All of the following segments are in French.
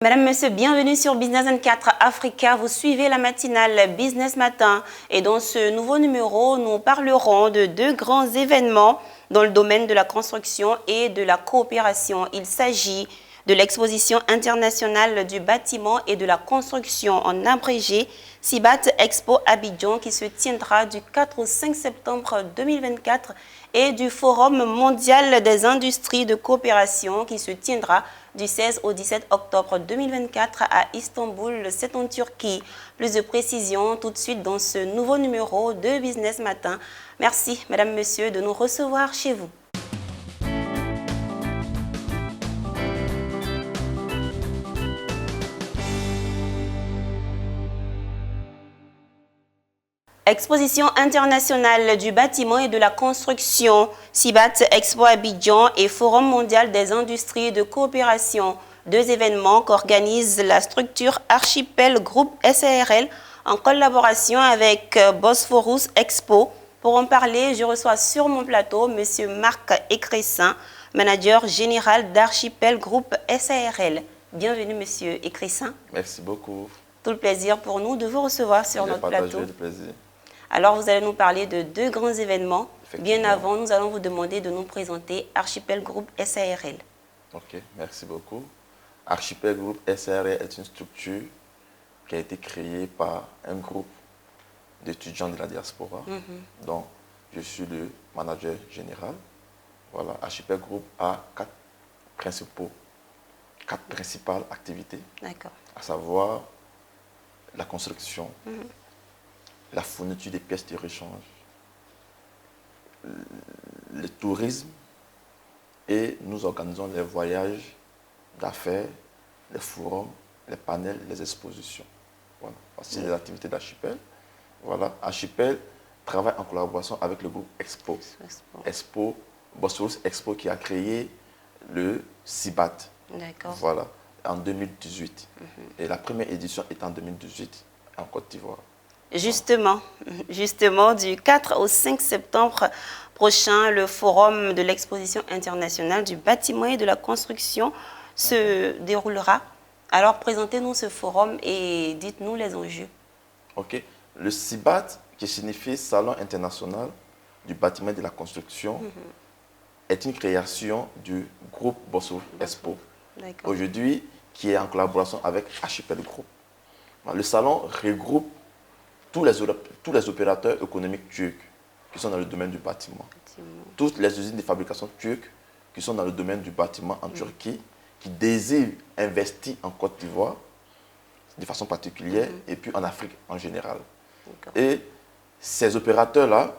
Madame, Monsieur, bienvenue sur Business 24 Africa. Vous suivez la matinale Business Matin. Et dans ce nouveau numéro, nous parlerons de deux grands événements dans le domaine de la construction et de la coopération. Il s'agit de l'exposition internationale du bâtiment et de la construction en abrégé Sibat Expo Abidjan qui se tiendra du 4 au 5 septembre 2024 et du Forum mondial des industries de coopération qui se tiendra du 16 au 17 octobre 2024 à Istanbul, c'est en Turquie. Plus de précisions tout de suite dans ce nouveau numéro de Business Matin. Merci, Madame, Monsieur, de nous recevoir chez vous. Exposition internationale du bâtiment et de la construction, Sibat Expo Abidjan et Forum mondial des industries de coopération. Deux événements qu'organise la structure Archipel Group SARL en collaboration avec Bosphorus Expo. Pour en parler, je reçois sur mon plateau M. Marc Écressin, manager général d'Archipel Group SARL. Bienvenue M. Écressin. Merci beaucoup. Tout le plaisir pour nous de vous recevoir sur notre plateau. Le plaisir. Alors, vous allez nous parler de deux grands événements. Bien avant, nous allons vous demander de nous présenter Archipel Group SARL. Ok, merci beaucoup. Archipel Group SARL est une structure qui a été créée par un groupe d'étudiants de la diaspora, dont je suis le manager général. Voilà, Archipel Group a quatre principales activités, à savoir la construction, la fourniture des pièces de rechange, le tourisme, et nous organisons les voyages d'affaires, les forums, les panels, les expositions. Voilà, c'est les activités d'Archipel. Voilà, Archipel travaille en collaboration avec le groupe Expo, Bosphorus Expo qui a créé le Sibat. Voilà, en 2018. Et la première édition est en 2018 en Côte d'Ivoire. Justement, du 4 au 5 septembre prochain, le forum de l'exposition internationale du bâtiment et de la construction se déroulera. Alors, présentez-nous ce forum et dites-nous les enjeux. Ok. Le CIBAT, qui signifie Salon international du bâtiment et de la construction, est une création du groupe Bosphorus Expo. Aujourd'hui, qui est en collaboration avec Archipel Group. Le salon regroupe tous les opérateurs économiques turcs qui sont dans le domaine du bâtiment. Toutes les usines de fabrication turques qui sont dans le domaine du bâtiment en Turquie, qui désirent investir en Côte d'Ivoire de façon particulière et puis en Afrique en général. Et ces opérateurs-là,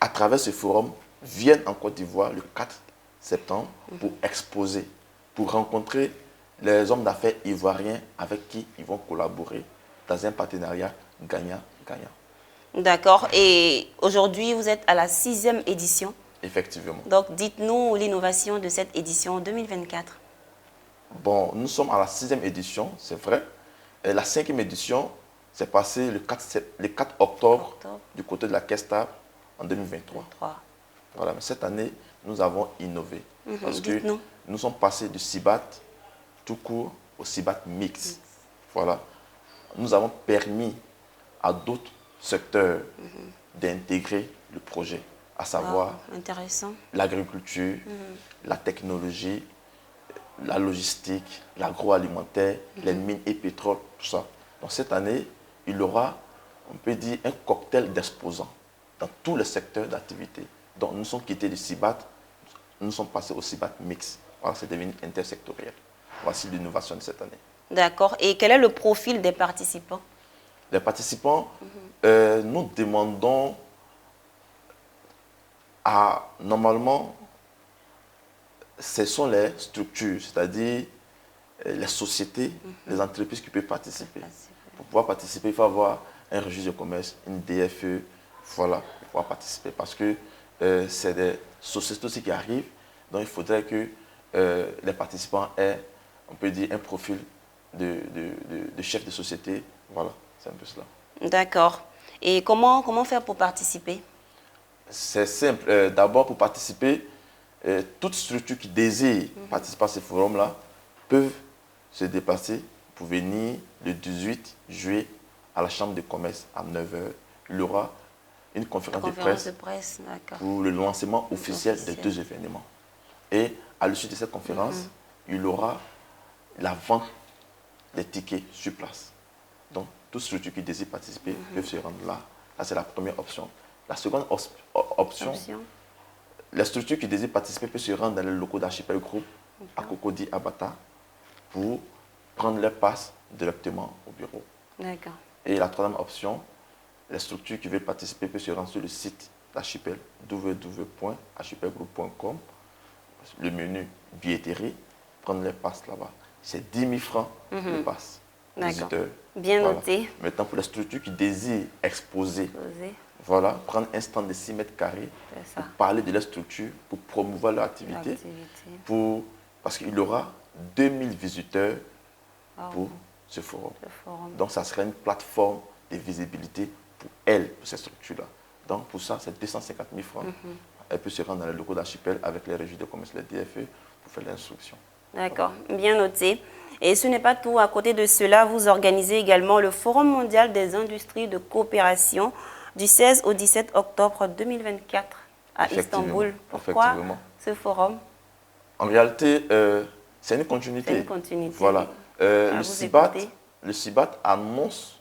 à travers ce forum, viennent en Côte d'Ivoire le 4 septembre pour exposer, pour rencontrer les hommes d'affaires ivoiriens avec qui ils vont collaborer dans un partenariat gagnant-gagnant. D'accord. Et aujourd'hui, vous êtes à la 6e édition. Effectivement. Donc, dites-nous l'innovation de cette édition 2024. Bon, nous sommes à la 6e édition, c'est vrai. Et la 5e édition s'est passée le 4 octobre du côté de la Kesta en 2023. Voilà, mais cette année, nous avons innové. Parce que nous sommes passés du Sibat tout court au Sibat mix. Voilà. Nous avons permis à d'autres secteurs d'intégrer le projet, à savoir l'agriculture, la technologie, la logistique, l'agroalimentaire, les mines et pétrole, tout ça. Donc cette année, il y aura, on peut dire, un cocktail d'exposants dans tous les secteurs d'activité. Donc nous sommes quittés du Sibat, nous sommes passés au Sibat mix. Voilà, c'est devenu intersectoriel. Voici l'innovation de cette année. D'accord. Et quel est le profil des participants? Les participants, nous demandons à, normalement, ce sont les structures, c'est-à-dire les sociétés, les entreprises qui peuvent participer. Pour pouvoir participer, il faut avoir un registre de commerce, une DFE, voilà, pour pouvoir participer. Parce que c'est des sociétés aussi qui arrivent, donc il faudrait que les participants aient, on peut dire, un profil de chef de société. Voilà, c'est un peu cela. D'accord. Et comment faire pour participer? C'est simple. D'abord, pour participer, toute structure qui désire participer à ce forum-là peuvent se déplacer pour venir le 18 juillet à la Chambre de commerce à 9 h. Il y aura une conférence de presse pour le lancement officiel des deux événements. Et à l'issue de cette conférence, il y aura la vente des tickets sur place. Donc, tous ceux qui désirent participer peuvent se rendre là. Ça, c'est la première option. La seconde option, les structures qui désirent participer peuvent se rendre dans les locaux d'Archipel Group à Cocody, à Bata, pour prendre leur passe directement au bureau. D'accord. Et la troisième option, les structures qui veulent participer peuvent se rendre sur le site d'Archipel, www.archipelgroup.com, le menu billetterie, prendre les passes là-bas. C'est 10 000 francs le passe. D'accord. Bien noté. Maintenant, pour les structures qui désirent exposer, voilà, prendre un stand de 6 mètres carrés pour parler de leur structure, pour promouvoir leur activité, parce qu'il y aura 2000 visiteurs pour ce forum. Donc, ça serait une plateforme de visibilité pour elles, pour ces structures-là. Donc, pour ça, c'est 250 000 francs. Elle peut se rendre dans les locaux d'Archipel avec les régies de commerce, les DFE, pour faire l'instruction. D'accord, bien noté. Et ce n'est pas tout. À côté de cela, vous organisez également le Forum mondial des industries de coopération du 16 au 17 octobre 2024 à Istanbul. Pourquoi ce forum? En réalité, c'est une continuité. C'est une continuité. Voilà. Le CIBAT annonce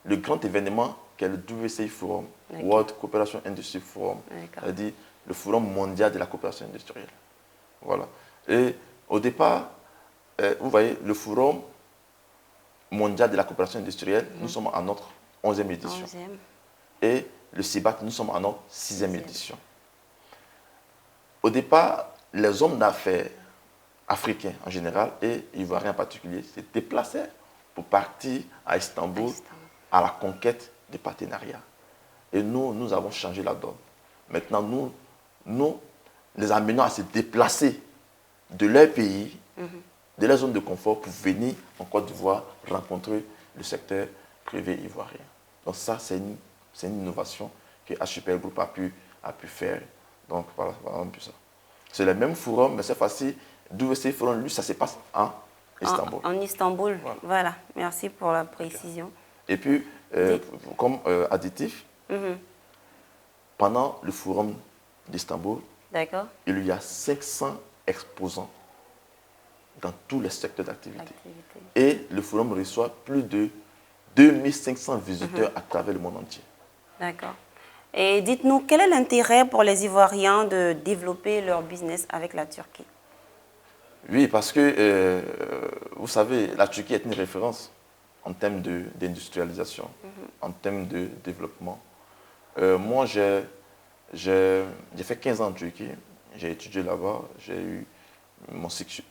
le grand événement qu'est le WCI Forum, World Cooperation Industry Forum, c'est-à-dire le Forum mondial de la coopération industrielle. Voilà. Et au départ, vous voyez, le Forum mondial de la coopération industrielle, nous sommes à notre 11e édition. Et le CIBAT, nous sommes à notre 6e édition. Au départ, les hommes d'affaires africains en général et ivoiriens en particulier se déplaçaient pour partir à Istanbul à la conquête des partenariats. Et nous avons changé la donne. Maintenant, nous les amenons à se déplacer de leur pays, de leur zone de confort, pour venir en Côte d'Ivoire rencontrer le secteur privé ivoirien. Donc ça, c'est une innovation que Archipel Group a pu faire. Donc voilà un peu ça. C'est le même forum, mais cette fois-ci, WCI Forum, lui, ça se passe en Istanbul. En Istanbul, voilà. Merci pour la précision. Et puis, comme additif, pendant le forum d'Istanbul, il y a 500 exposants dans tous les secteurs d'activité. Et le forum reçoit plus de 2500 visiteurs à travers le monde entier. D'accord. Et dites-nous, quel est l'intérêt pour les Ivoiriens de développer leur business avec la Turquie? Oui, parce que, vous savez, la Turquie est une référence en termes d'industrialisation, en termes de développement. Moi, j'ai fait 15 ans en Turquie, j'ai étudié là-bas, j'ai eu mon cycle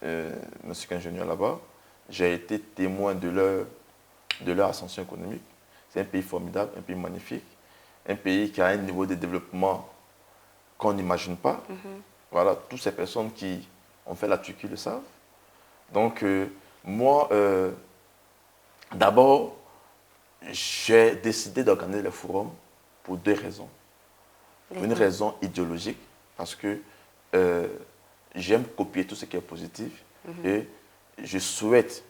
ingénieur là-bas, j'ai été témoin de leur ascension économique. C'est un pays formidable, un pays magnifique, un pays qui a un niveau de développement qu'on n'imagine pas. Voilà, toutes ces personnes qui ont fait la Turquie le savent. Donc, moi, d'abord, j'ai décidé d'organiser le forum pour deux raisons. Une raison idéologique, parce que j'aime copier tout ce qui est positif et je souhaite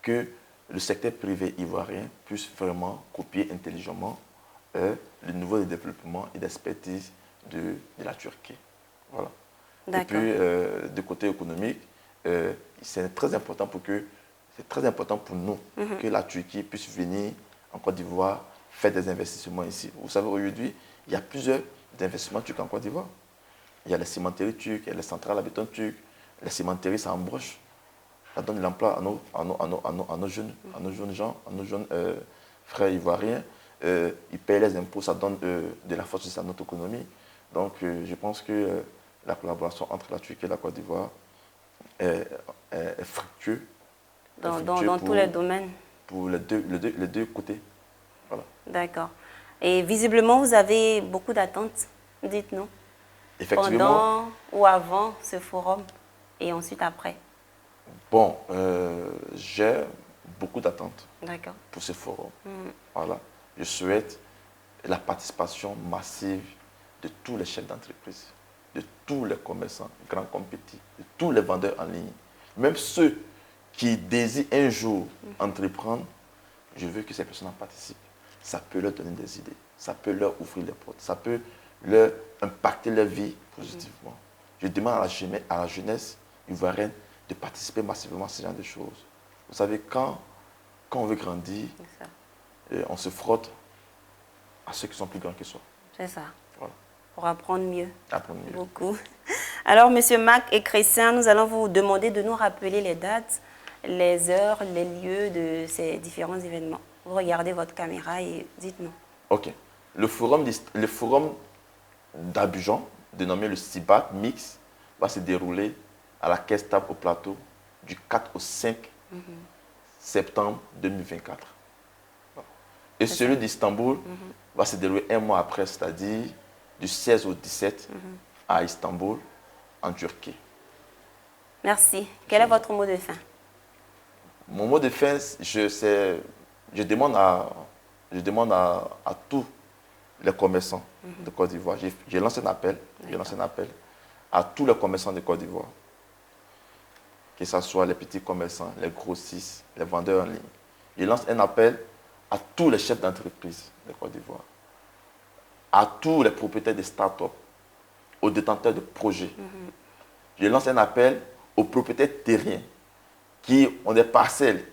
que le secteur privé ivoirien puisse vraiment copier intelligemment le niveau de développement et d'expertise de la Turquie. Voilà. Et puis, du côté économique, c'est très important pour nous que la Turquie puisse venir en Côte d'Ivoire faire des investissements ici. Vous savez, aujourd'hui, il y a plusieurs investissements turcs en Côte d'Ivoire. Il y a les cimenteries turques, il y a les centrales à béton turques. Les cimenteries, ça embauche. Ça donne de l'emploi à nos jeunes gens, à nos jeunes frères ivoiriens. Ils payent les impôts, ça donne de la force à notre économie. Donc, je pense que la collaboration entre la Turquie et la Côte d'Ivoire est fructueuse. Dans tous les domaines. Pour les deux côtés. Voilà. D'accord. Et visiblement, vous avez beaucoup d'attentes, dites-nous. Effectivement. Pendant ou avant ce forum et ensuite après. Bon, j'ai beaucoup d'attentes pour ce forum. Voilà. Je souhaite la participation massive de tous les chefs d'entreprise, de tous les commerçants, grands comme petits, de tous les vendeurs en ligne, même ceux qui désirent un jour entreprendre, je veux que ces personnes en participent. Ça peut leur donner des idées, ça peut leur ouvrir les portes, ça peut leur impacter leur vie positivement. Je demande à la jeunesse ivoirienne de participer massivement à ce genre de choses. Vous savez, quand on veut grandir, on se frotte à ceux qui sont plus grands que soi. C'est ça. Voilà. Pour apprendre mieux. Apprendre mieux. Beaucoup. Alors, M. Mac et Chrétien, nous allons vous demander de nous rappeler les dates, les heures, les lieux de ces différents événements. Vous regardez votre caméra et dites-nous. OK. Le forum d'Abidjan, dénommé le CIBAT Mix, va se dérouler à la Caisse Table au Plateau du 4 au 5 septembre 2024. Et celui d'Istanbul va se dérouler un mois après, c'est-à-dire du 16 au 17 à Istanbul, en Turquie. Merci. Quel est votre mot de fin? Mon mot de fin, je demande à tous les commerçants de Côte d'Ivoire. J'ai lancé un appel à tous les commerçants de Côte d'Ivoire, que ce soit les petits commerçants, les grossistes, les vendeurs en ligne. Je lance un appel à tous les chefs d'entreprise de Côte d'Ivoire, à tous les propriétaires de start-up, aux détenteurs de projets. Je lance un appel aux propriétaires terriens qui ont des parcelles,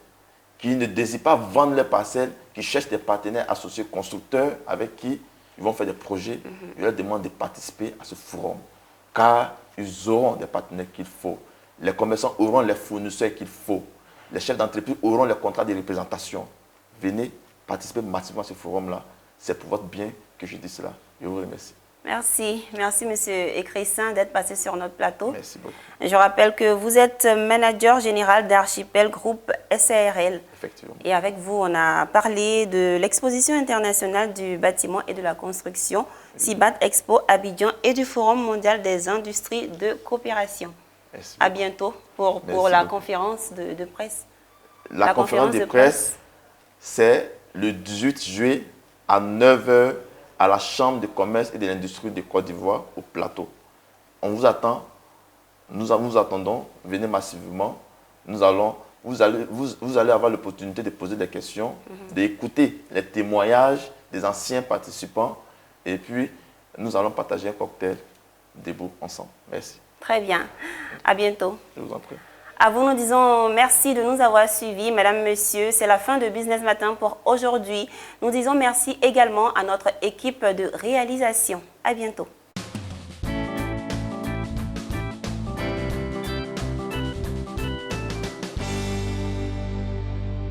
qui ne désirent pas vendre leurs parcelles, qui cherchent des partenaires associés constructeurs avec qui ils vont faire des projets. Je leur demande de participer à ce forum, car ils auront des partenaires qu'il faut. Les commerçants auront les fournisseurs qu'il faut. Les chefs d'entreprise auront les contrats de représentation. Venez participer massivement à ce forum-là. C'est pour votre bien que je dis cela. Je vous remercie. Merci. Merci, M. Écrissin, d'être passé sur notre plateau. Merci beaucoup. Je rappelle que vous êtes manager général d'Archipel Group SARL. Effectivement. Et avec vous, on a parlé de l'exposition internationale du bâtiment et de la construction, CIBAT Expo Abidjan, et du Forum mondial des industries de coopération. Merci. À bientôt pour la conférence de presse. La conférence de presse, c'est le 18 juillet à 9 h à la Chambre de commerce et de l'industrie de Côte d'Ivoire au plateau. On vous attend, nous vous attendons, venez massivement. Vous allez avoir l'opportunité de poser des questions, d'écouter les témoignages des anciens participants et puis nous allons partager un cocktail debout ensemble. Merci. Très bien. À bientôt. Je vous en prie. À vous, nous disons merci de nous avoir suivis, mesdames, messieurs. C'est la fin de Business Matin pour aujourd'hui. Nous disons merci également à notre équipe de réalisation. À bientôt.